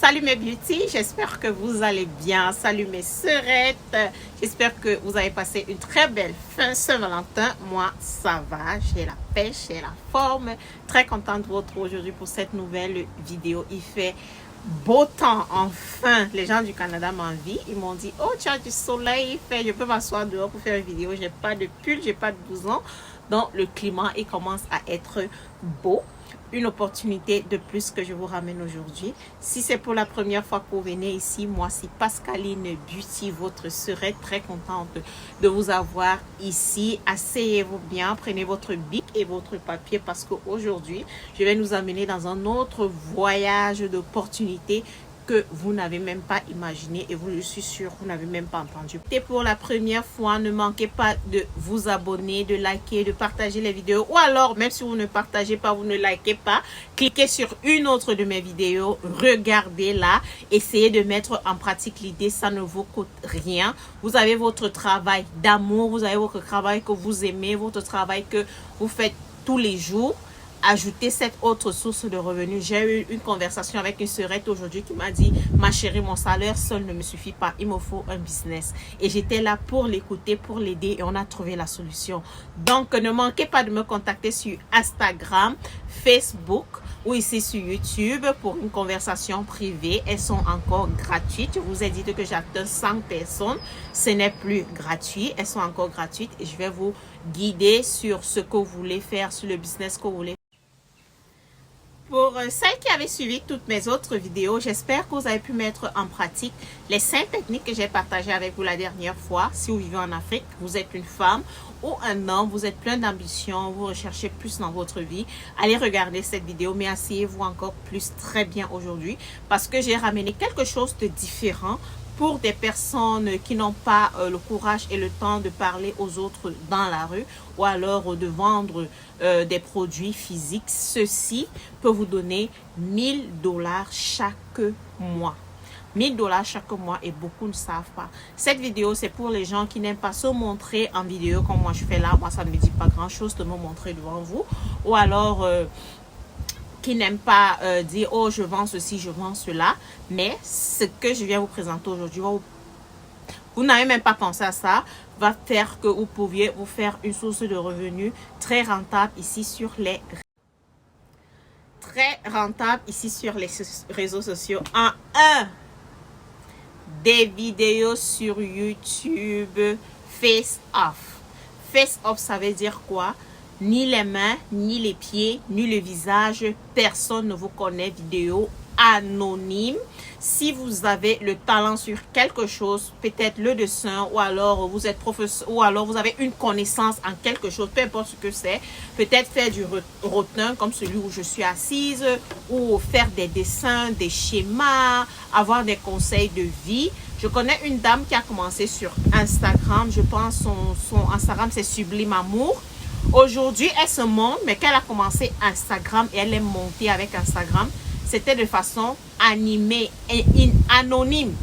Salut mes beauty, j'espère que vous allez bien. Salut mes sœurettes, j'espère que vous avez passé une très belle fin Saint-Valentin. Moi, ça va, j'ai la pêche, j'ai la forme. Très contente de vous retrouver aujourd'hui pour cette nouvelle vidéo. Il fait beau temps, enfin. Les gens du Canada m'envient. Ils m'ont dit, oh, tu as du soleil, je peux m'asseoir dehors pour faire une vidéo. J'ai pas de pull, j'ai pas de blouson. Donc, le climat, il commence à être beau. Une opportunité de plus que je vous ramène aujourd'hui. Si c'est pour la première fois que vous venez ici, moi c'est Pascaline Beauty, votre sœurette, très contente de vous avoir ici. Asseyez-vous bien, prenez votre bic et votre papier parce qu'aujourd'hui, je vais nous amener dans un autre voyage d'opportunités que vous n'avez même pas imaginé et je suis sûre que vous n'avez même pas entendu. Et pour la première fois, ne manquez pas de vous abonner, de liker, de partager les vidéos ou alors même si vous ne partagez pas, vous ne likez pas, cliquez sur une autre de mes vidéos, regardez-la, essayez de mettre en pratique l'idée, ça ne vous coûte rien. Vous avez votre travail d'amour, vous avez votre travail que vous aimez, votre travail que vous faites tous les jours. Ajouter cette autre source de revenus. J'ai eu une conversation avec une sœurette aujourd'hui qui m'a dit, ma chérie, mon salaire seul ne me suffit pas, il me faut un business. Et j'étais là pour l'écouter, pour l'aider et on a trouvé la solution. Donc, ne manquez pas de me contacter sur Instagram, Facebook ou ici sur YouTube pour une conversation privée. Elles sont encore gratuites. Je vous ai dit que j'atteins 100 personnes. Ce n'est plus gratuit. Elles sont encore gratuites et je vais vous guider sur ce que vous voulez faire, sur le business que vous voulez. Pour celles qui avaient suivi toutes mes autres vidéos, j'espère que vous avez pu mettre en pratique les 5 techniques que j'ai partagées avec vous la dernière fois. Si vous vivez en Afrique, vous êtes une femme ou un homme, vous êtes plein d'ambition, vous recherchez plus dans votre vie, allez regarder cette vidéo, mais asseyez-vous encore plus très bien aujourd'hui parce que j'ai ramené quelque chose de différent pour des personnes qui n'ont pas le courage et le temps de parler aux autres dans la rue ou alors de vendre des produits physiques. Ceci peut vous donner 1000 $ chaque mois. 1000 $ chaque mois et beaucoup ne savent pas. Cette vidéo, c'est pour les gens qui n'aiment pas se montrer en vidéo comme moi je fais là. Moi, ça ne me dit pas grand-chose de me montrer devant vous. Ou alors qui n'aiment pas dire, oh, je vends ceci, je vends cela. Mais ce que je viens vous présenter aujourd'hui, vous n'avez même pas pensé à ça, va faire que vous pouviez vous faire une source de revenus très rentable ici sur les réseaux sociaux. En un, des vidéos sur YouTube face off. Face off, ça veut dire quoi? Ni les mains, ni les pieds, ni le visage, personne ne vous connaît. Vidéo anonyme. Si vous avez le talent sur quelque chose, peut-être le dessin, ou alors vous êtes professeur, ou alors vous avez une connaissance en quelque chose, peu importe ce que c'est, peut-être faire du rotin comme celui où je suis assise, ou faire des dessins, des schémas, avoir des conseils de vie. Je connais une dame qui a commencé sur Instagram, je pense son Instagram c'est Sublime Amour. Aujourd'hui, elle se montre, mais qu'elle a commencé Instagram et elle est montée avec Instagram, c'était de façon animée et anonyme.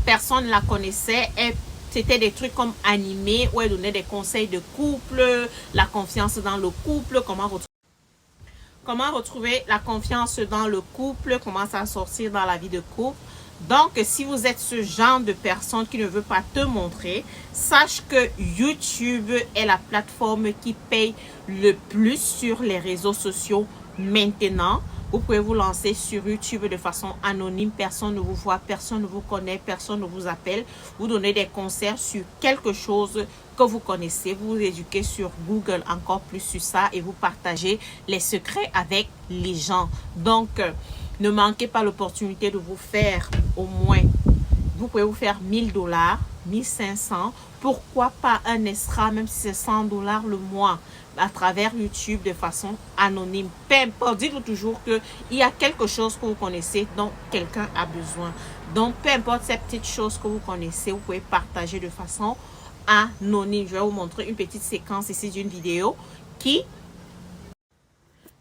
Personne ne la connaissait. C'était des trucs comme animés où elle donnait des conseils de couple, la confiance dans le couple, comment retrouver la confiance dans le couple, comment s'en sortir dans la vie de couple. Donc, si vous êtes ce genre de personne qui ne veut pas te montrer, sache que YouTube est la plateforme qui paye le plus sur les réseaux sociaux maintenant. Vous pouvez vous lancer sur YouTube de façon anonyme. Personne ne vous voit, personne ne vous connaît, personne ne vous appelle. Vous donnez des conseils sur quelque chose que vous connaissez. Vous vous éduquez sur Google encore plus sur ça et vous partagez les secrets avec les gens. Donc, ne manquez pas l'opportunité de vous faire au moins, vous pouvez vous faire 1000 $, 1500. Pourquoi pas un extra, même si c'est 100 $ le mois, à travers YouTube de façon anonyme. Peu importe, dites-vous toujours qu'il y a quelque chose que vous connaissez dont quelqu'un a besoin. Donc, peu importe ces petites choses que vous connaissez, vous pouvez partager de façon anonyme. Je vais vous montrer une petite séquence ici d'une vidéo qui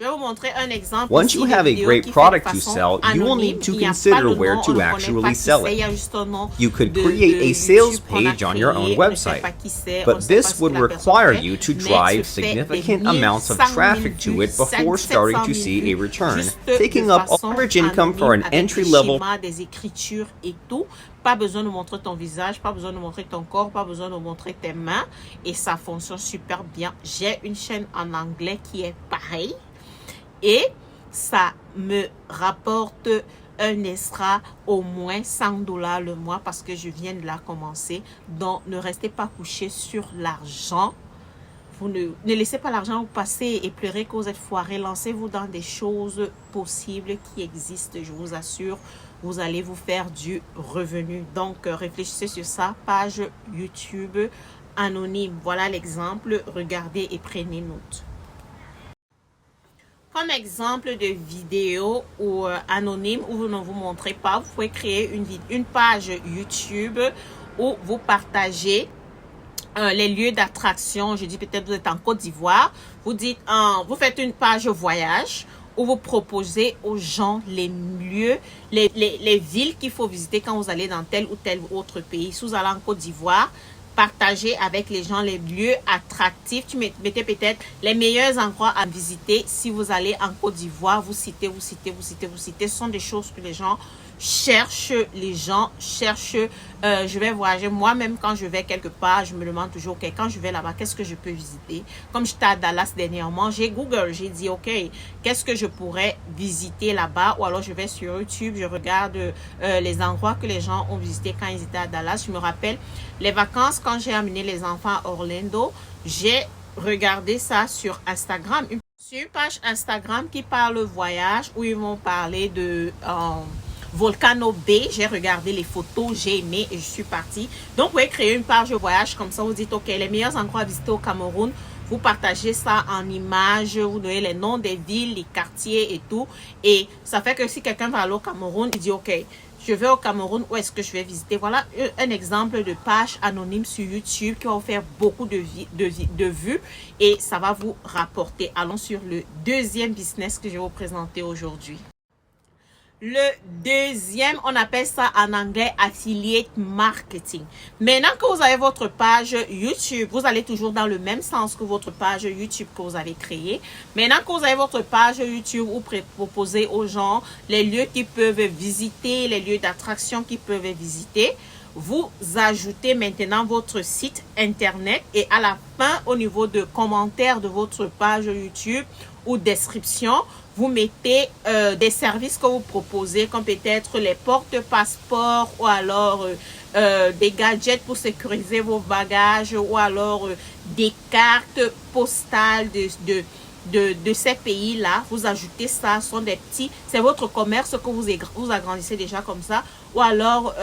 Je vais vous montrer un exemple. Once ici you de have a vidéo great qui fait de product to façon sell, you will anonyme. need to Il n'y a pas consider de where nom, on to ne connaît actually pas qui sell c'est, il y it. a juste un nom You could de create a YouTube sales qu'on a page on your créé, own on ne sait website, pas qui c'est, on ne but sait pas this ce que would la personne require fait, you to mais drive tu fais des significant 1000, amounts of 100 000 traffic to vues, it before 500 starting 000 to see a vues, return, juste de taking up façon average income for anonyme an avec des entry-level. schémas, des écritures et tout. Pas besoin de montrer ton visage, pas besoin de montrer ton corps, pas besoin de montrer tes mains et ça fonctionne super bien. J'ai une chaîne en anglais qui est pareille et ça me rapporte un extra au moins $100 le mois parce que je viens de la commencer. Donc, ne restez pas couché sur l'argent. Vous ne laissez pas l'argent vous passer et pleurer que vous êtes foiré. Lancez-vous dans des choses possibles qui existent. Je vous assure, vous allez vous faire du revenu. Donc, réfléchissez sur ça. Page YouTube anonyme. Voilà l'exemple. Regardez et prenez note. Comme exemple de vidéo ou anonyme où vous ne vous montrez pas, vous pouvez créer une page YouTube où vous partagez les lieux d'attraction. Je dis peut-être vous êtes en Côte d'Ivoire. Vous dites, vous faites une page voyage où vous proposez aux gens les lieux, les villes qu'il faut visiter quand vous allez dans tel ou tel autre pays. Si vous allez en Côte d'Ivoire, partagez avec les gens les lieux attractifs. Tu mettez peut-être les meilleurs endroits à visiter. Si vous allez en Côte d'Ivoire, vous citez. Ce sont des choses que les gens cherchent. Je vais voyager. Moi-même, quand je vais quelque part, je me demande toujours, ok, quand je vais là-bas, qu'est-ce que je peux visiter? Comme j'étais à Dallas dernièrement, j'ai Google. J'ai dit, ok, qu'est-ce que je pourrais visiter là-bas? Ou alors, je vais sur YouTube, je regarde les endroits que les gens ont visités quand ils étaient à Dallas. Je me rappelle les vacances, quand j'ai amené les enfants à Orlando, j'ai regardé ça sur Instagram. Sur une page Instagram qui parle voyage, où ils vont parler de Volcano Bay. J'ai regardé les photos, j'ai aimé et je suis partie. Donc, vous pouvez créer une page de voyage comme ça. Vous dites, ok, les meilleurs endroits à visiter au Cameroun. Vous partagez ça en images, vous donnez les noms des villes, les quartiers et tout. Et ça fait que si quelqu'un va aller au Cameroun, il dit, ok, je vais au Cameroun, où est-ce que je vais visiter? Voilà un exemple de page anonyme sur YouTube qui va vous faire beaucoup de vues et ça va vous rapporter. Allons sur le deuxième business que je vais vous présenter aujourd'hui. Le deuxième, on appelle ça en anglais affiliate marketing. Maintenant que vous avez votre page YouTube, vous allez toujours dans le même sens que votre page YouTube que vous avez créée. Maintenant que vous avez votre page YouTube, vous proposez aux gens les lieux qu'ils peuvent visiter, les lieux d'attraction qu'ils peuvent visiter. Vous ajoutez maintenant votre site internet et à la fin, au niveau de commentaires de votre page YouTube ou description, vous mettez des services que vous proposez, comme peut-être les porte-passeports ou alors des gadgets pour sécuriser vos bagages ou alors des cartes postales de ces pays-là. Vous ajoutez ça, ce sont des petits, c'est votre commerce que vous agrandissez déjà comme ça. Ou alors,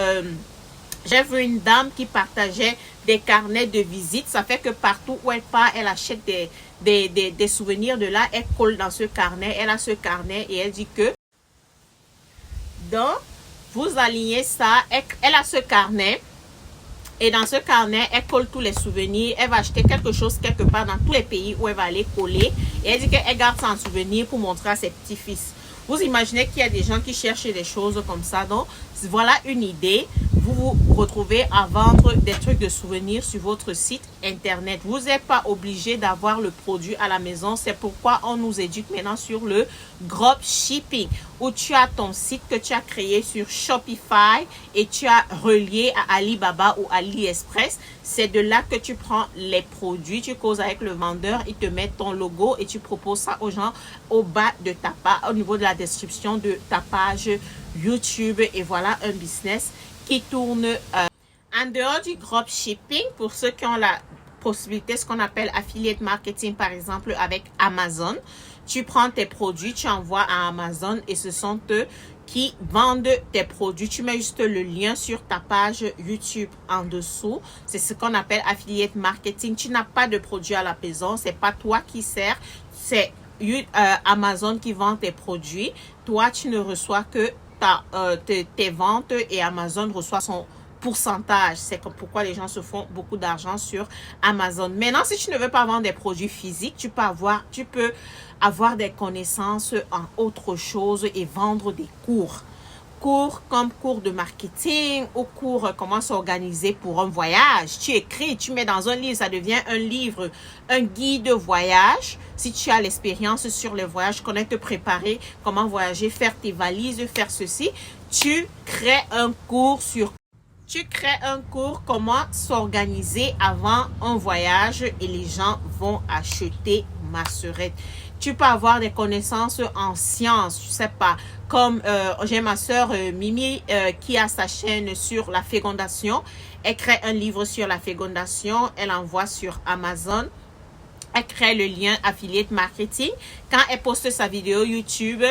j'ai vu une dame qui partageait des carnets de visite. Ça fait que partout où elle part, elle achète des souvenirs de là. Elle colle dans ce carnet. Elle a ce carnet et elle dit que... Donc, vous alignez ça. Elle a ce carnet. Et dans ce carnet, elle colle tous les souvenirs. Elle va acheter quelque chose quelque part dans tous les pays où elle va aller coller. Et elle dit qu'elle garde ça en souvenir pour montrer à ses petits-fils. Vous imaginez qu'il y a des gens qui cherchent des choses comme ça. Donc, voilà une idée. Vous vous retrouvez à vendre des trucs de souvenirs sur votre site internet. Vous n'êtes pas obligé d'avoir le produit à la maison. C'est pourquoi on nous éduque maintenant sur le dropshipping, où tu as ton site que tu as créé sur Shopify et tu as relié à Alibaba ou AliExpress. C'est de là que tu prends les produits, tu causes avec le vendeur, il te met ton logo et tu proposes ça aux gens au bas de ta page, au niveau de la description de ta page YouTube. Et voilà un business qui tourne en dehors du dropshipping. Pour ceux qui ont la possibilité, ce qu'on appelle affiliate marketing, par exemple avec Amazon. Tu prends tes produits, tu envoies à Amazon et ce sont eux qui vendent tes produits. Tu mets juste le lien sur ta page YouTube en dessous. C'est ce qu'on appelle affiliate marketing. Tu n'as pas de produit à la maison. C'est pas toi qui sers. C'est Amazon qui vend tes produits. Toi, tu ne reçois que tes ventes et Amazon reçoit pourcentage. C'est pourquoi les gens se font beaucoup d'argent sur Amazon. Maintenant, si tu ne veux pas vendre des produits physiques, tu peux avoir des connaissances en autre chose et vendre des cours. Cours comme cours de marketing ou cours comment s'organiser pour un voyage. Tu écris, tu mets dans un livre, ça devient un livre, un guide de voyage. Si tu as l'expérience sur les voyages, connais te préparer, comment voyager, faire tes valises, faire ceci, tu crées un cours comment s'organiser avant un voyage et les gens vont acheter ma sœurette. Tu peux avoir des connaissances en sciences, je sais pas, comme j'ai ma sœur Mimi qui a sa chaîne sur la fécondation. Elle crée un livre sur la fécondation, elle envoie sur Amazon. Elle crée le lien affiliate marketing. Quand elle poste sa vidéo YouTube,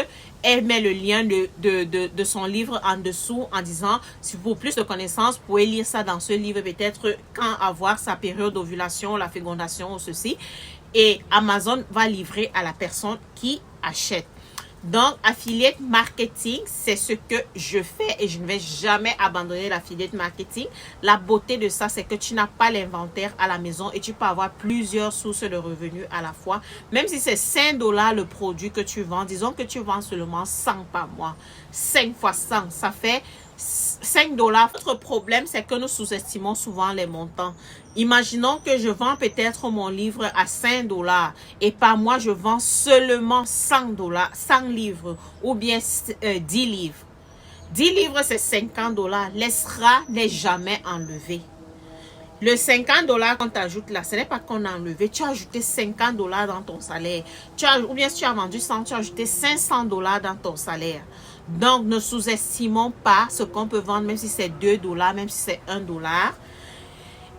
elle met le lien de son livre en dessous en disant, si pour plus de connaissances, vous pouvez lire ça dans ce livre, peut-être quand avoir sa période d'ovulation, la fécondation ou ceci. Et Amazon va livrer à la personne qui achète. Donc, affiliate marketing, c'est ce que je fais et je ne vais jamais abandonner l'affiliate marketing. La beauté de ça, c'est que tu n'as pas l'inventaire à la maison et tu peux avoir plusieurs sources de revenus à la fois. Même si c'est 5 $ le produit que tu vends, disons que tu vends seulement 100 par mois. 5 fois 100, ça fait 5 $. Notre problème, c'est que nous sous-estimons souvent les montants. Imaginons que je vends peut-être mon livre à 5 $ et par mois, je vends seulement 100 $, 100 livres ou bien 10 livres. 10 livres, c'est 50 $. L'ESRA n'est jamais enlevé. Le 50 $ qu'on t'ajoute là, ce n'est pas qu'on a enlevé. Tu as ajouté 50 $ dans ton salaire. Ou bien si tu as vendu 100, tu as ajouté 500 $ dans ton salaire. Donc, ne sous-estimons pas ce qu'on peut vendre, même si c'est 2 $, même si c'est 1 $.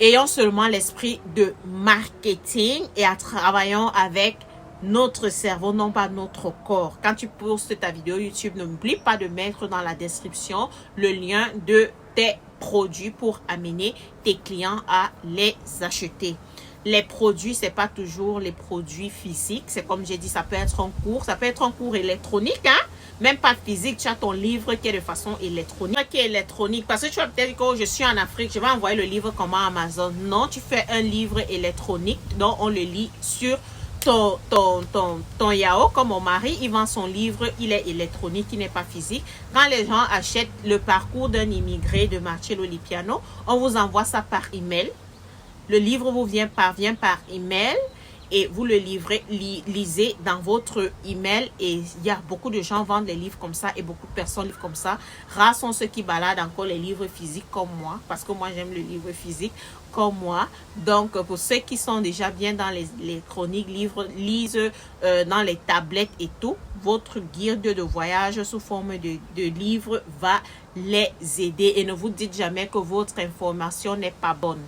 Ayons seulement l'esprit de marketing et travaillons avec notre cerveau, non pas notre corps. Quand tu postes ta vidéo YouTube, n'oublie pas de mettre dans la description le lien de tes produits pour amener tes clients à les acheter. Les produits, c'est pas toujours les produits physiques. C'est comme j'ai dit, ça peut être un cours, ça peut être un cours électronique, hein? Même pas physique, tu as ton livre qui est de façon électronique. Qui est électronique, parce que tu vas peut-être dire que je suis en Afrique, je vais envoyer le livre comment Amazon. Non, tu fais un livre électronique, donc on le lit sur ton Yahoo. Comme mon mari, il vend son livre, il est électronique, il n'est pas physique. Quand les gens achètent le parcours d'un immigré de Marcello Lipiano, on vous envoie ça par email. Le livre vous parvient par email et vous le livrez, lisez dans votre email. Et il y a beaucoup de gens vendent des livres comme ça et beaucoup de personnes livrent comme ça. Rares sont ceux qui baladent encore les livres physiques comme moi, parce que moi j'aime le livre physique comme moi. Donc pour ceux qui sont déjà bien dans les chroniques, lisent dans les tablettes et tout, votre guide de voyage sous forme de livre va les aider. Et ne vous dites jamais que votre information n'est pas bonne.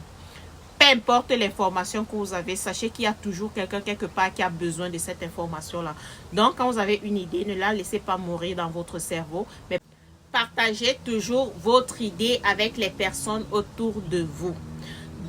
Peu importe l'information que vous avez, sachez qu'il y a toujours quelqu'un quelque part qui a besoin de cette information-là. Donc, quand vous avez une idée, ne la laissez pas mourir dans votre cerveau, mais partagez toujours votre idée avec les personnes autour de vous.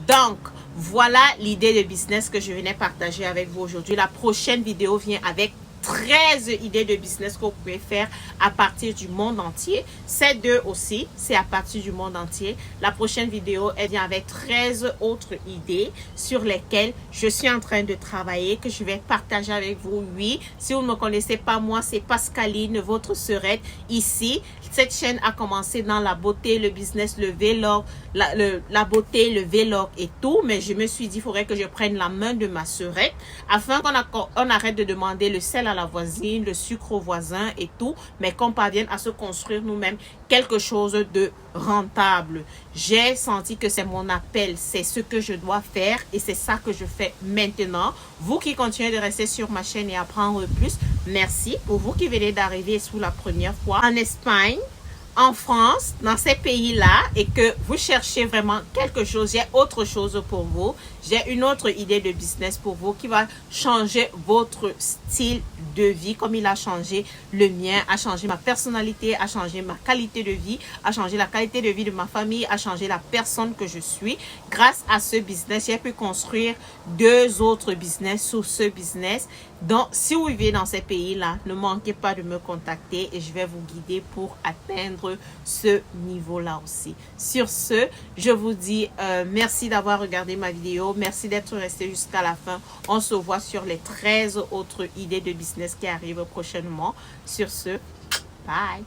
Donc, voilà l'idée de business que je venais partager avec vous aujourd'hui. La prochaine vidéo vient avec 13 idées de business que vous pouvez faire à partir du monde entier. Ces deux aussi, c'est à partir du monde entier. La prochaine vidéo, elle vient avec 13 autres idées sur lesquelles je suis en train de travailler, que je vais partager avec vous. Oui, si vous ne me connaissez pas, moi, c'est Pascaline, votre sœurette ici. Cette chaîne a commencé dans la beauté, le business, le vlog, la beauté, le vlog et tout. Mais je me suis dit, il faudrait que je prenne la main de ma sœurette afin qu'on arrête de demander le sel à la voisine, le sucre au voisin et tout, mais qu'on parvienne à se construire nous-mêmes quelque chose de rentable. J'ai senti que c'est mon appel, c'est ce que je dois faire et c'est ça que je fais maintenant. Vous qui continuez de rester sur ma chaîne et apprendre plus, merci. Pour vous qui venez d'arriver sous la première fois en Espagne, en France, dans ces pays-là, et que vous cherchez vraiment quelque chose, j'ai autre chose pour vous. J'ai une autre idée de business pour vous qui va changer votre style de vie comme il a changé le mien, a changé ma personnalité, a changé ma qualité de vie, a changé la qualité de vie de ma famille, a changé la personne que je suis. Grâce à ce business, j'ai pu construire 2 autres business sous ce business. Donc, si vous vivez dans ces pays-là, ne manquez pas de me contacter et je vais vous guider pour atteindre atteindre ce niveau-là aussi. Sur ce, je vous dis merci d'avoir regardé ma vidéo. Merci d'être resté jusqu'à la fin. On se voit sur les 13 autres idées de business qui arrivent prochainement. Sur ce, bye!